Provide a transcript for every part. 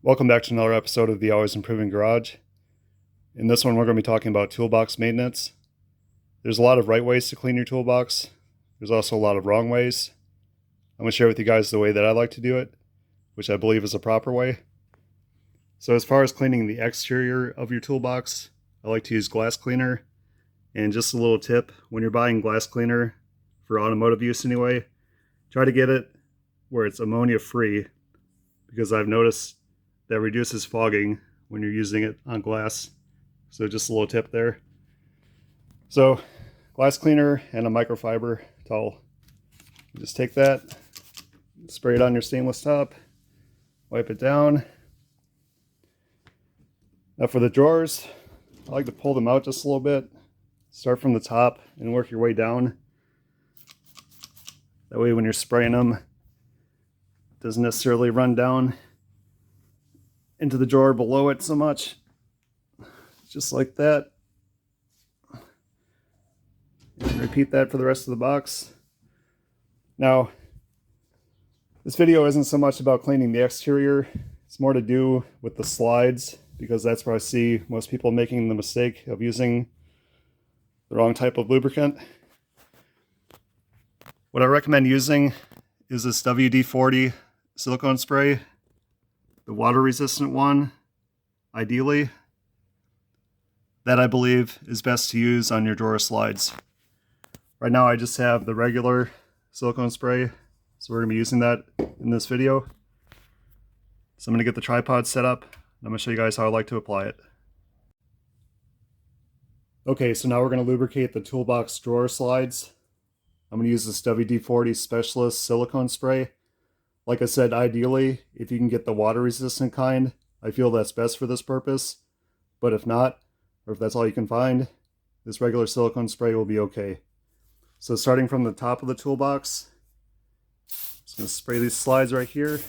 Welcome back to another episode of the Always Improving Garage. In this one, we're going to be talking about toolbox maintenance. There's a lot of right ways to clean your toolbox. There's also a lot of wrong ways. I'm going to share with you guys the way that I like to do it, which I believe is a proper way. So as far as cleaning the exterior of your toolbox, I like to use glass cleaner. And just a little tip, when you're buying glass cleaner, for automotive use anyway, try to get it where it's ammonia free, because I've noticed that reduces fogging when you're using it on glass. So just a little tip there. So glass cleaner and a microfiber towel. Just take that, spray it on your stainless top, wipe it down. Now for the drawers, I like to pull them out just a little bit. Start from the top and work your way down. That way when you're spraying them, it doesn't necessarily run down into the drawer below it so much. Just like that. And repeat that for the rest of the box. Now, this video isn't so much about cleaning the exterior. It's more to do with the slides, because that's where I see most people making the mistake of using the wrong type of lubricant. What I recommend using is this WD-40 silicone spray, the water resistant one, ideally. That I believe is best to use on your drawer slides. Right now I just have the regular silicone spray, so we're going to be using that in this video. So I'm going to get the tripod set up, and I'm going to show you guys how I like to apply it. Okay, so now we're going to lubricate the toolbox drawer slides. I'm going to use this WD-40 Specialist silicone spray. Like I said, ideally, if you can get the water resistant kind, I feel that's best for this purpose. But if not, or if that's all you can find, this regular silicone spray will be okay. So starting from the top of the toolbox, I'm just going to spray these slides right here,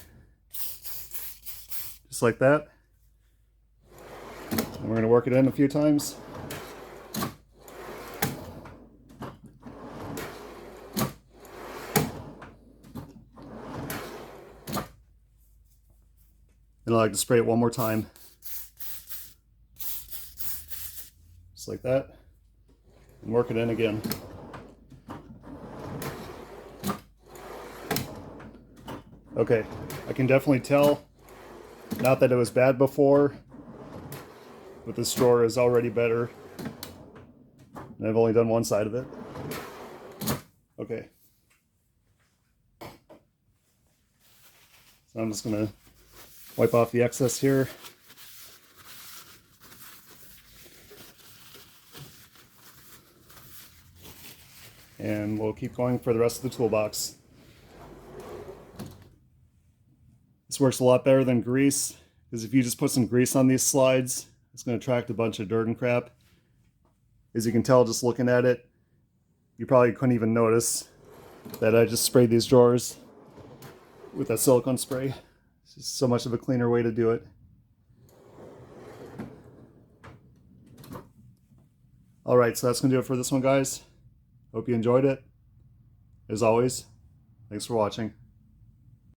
just like that. And we're going to work it in a few times. And I like to spray it one more time. Just like that. And work it in again. Okay, I can definitely tell, not that it was bad before, but this drawer is already better. And I've only done one side of it. Okay. So I'm just going to wipe off the excess here. And we'll keep going for the rest of the toolbox. This works a lot better than grease, because if you just put some grease on these slides, it's going to attract a bunch of dirt and crap. As you can tell just looking at it, you probably couldn't even notice that I just sprayed these drawers with that silicone spray. It's just so much of a cleaner way to do it. Alright, so that's going to do it for this one, guys. Hope you enjoyed it. As always, thanks for watching.